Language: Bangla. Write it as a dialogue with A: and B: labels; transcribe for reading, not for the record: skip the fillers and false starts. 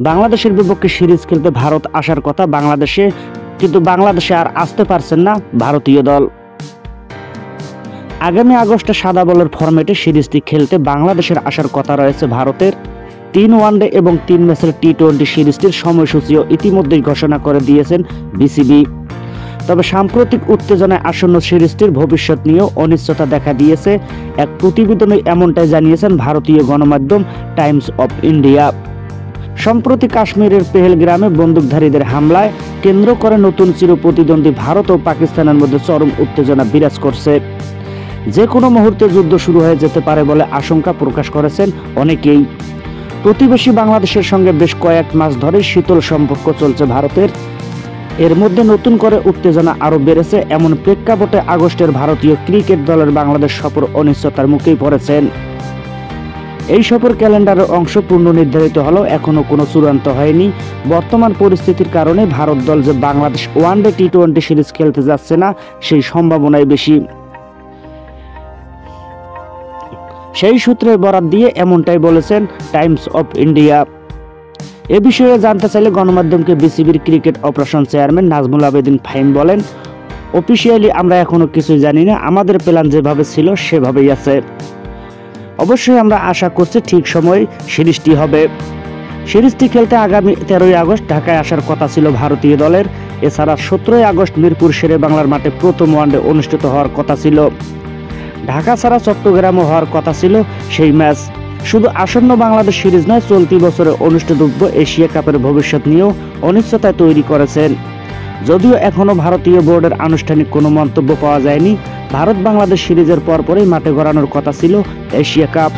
A: বাংলাদেশের বিপক্ষে সিরিজ খেলতে ভারত আসার কথা বাংলাদেশে, কিন্তু বাংলাদেশে আর আসতে পারছেন না ভারতীয় দল। আগামী আগস্টে সাদা বলের ফরম্যাটে সিরিজটি খেলতে বাংলাদেশের আসার কথা রয়েছে ভারতের। 3 ওয়ানডে এবং 3 ম্যাচের টি-20 সিরিজটির সময়সূচিও ইতিমধ্যেই ঘোষণা করে দিয়েছেন বিসিবি। তবে সাম্প্রতিক উত্তেজনায় আসন্ন সিরিজটির ভবিষ্যৎ নিয়েও অনিশ্চয়তা দেখা দিয়েছে। এক প্রতিবেদনে এমনটাই জানিয়েছেন ভারতীয় গণমাধ্যম টাইমস অফ ইন্ডিয়া। সম্প্রতি কাশ্মীরের পেহেলগ্রামে বন্দুকধারীদের হামলায় কেন্দ্র করে নতুন চিরপ্রতিদ্বন্দ্বী ভারত ও পাকিস্তানের মধ্যে চরম উত্তেজনা বিরাজ করছে। যে কোনো মুহূর্তে যুদ্ধ শুরু হয়ে যেতে পারে বলে আশঙ্কা প্রকাশ করেছেন অনেকেই। প্রতিবেশী বাংলাদেশের সঙ্গে বেশ কয়েক মাস ধরে শীতল সম্পর্ক চলছে ভারতের। এর মধ্যে নতুন করে উত্তেজনা আরও বেড়েছে। এমন প্রেক্ষাপটে আগস্টের ভারতীয় ক্রিকেট দলের বাংলাদেশ সফর অনিশ্চয়তার মুখেই পড়েছেন। এই সফর ক্যালেন্ডারের অংশ পূর্ণ নির্ধারিত হলেও এখনও কোনো চূড়ান্ত হয়নি। বর্তমান পরিস্থিতির কারণে ভারত দল যে বাংলাদেশ ওয়ানডে টি-20 সিরিজ খেলতে যাচ্ছে না, সেই সম্ভাবনাই বেশি। সেই সূত্রের বরাত দিয়ে এমনটাই বলেছেন টাইমস অফ ইন্ডিয়া। এ বিষয়ে জানতে চাইলে গণমাধ্যমকে বিসিবির cricket operation chairman Nazmul Abedin Fahim বলেন, অফিসিয়ালি আমরা এখনো কিছুই জানি না, আমাদের প্ল্যান যেভাবে ছিল সেভাবেই আছে। অবশ্যই আমরা আশা করছি ঠিক সময়ে সিরিজটি হবে। সিরিজটি খেলতে আগামী 13ই আগস্ট ঢাকায় আসার কথা ছিল ভারতীয় দলের। এছাড়া 17ই আগস্ট মিরপুর শেরে বাংলার মাঠে প্রথম ওয়ানডে অনুষ্ঠিত হওয়ার কথা ছিল। ঢাকা ছাড়া চট্টগ্রামও হওয়ার কথা ছিল সেই ম্যাচ। শুধু আসন্ন বাংলাদেশ সিরিজ নয়, চলতি বছরে অনুষ্ঠিতব্য এশিয়া কাপের ভবিষ্যৎ নিয়েও অনিশ্চয়তা তৈরি করেছেন। যদিও এখনও ভারতীয় বোর্ডের আনুষ্ঠানিক কোনো মন্তব্য পাওয়া যায়নি। ভারত বাংলাদেশ সিরিজের পরপরই মাঠে গড়ানোর কথা ছিল এশিয়া কাপ।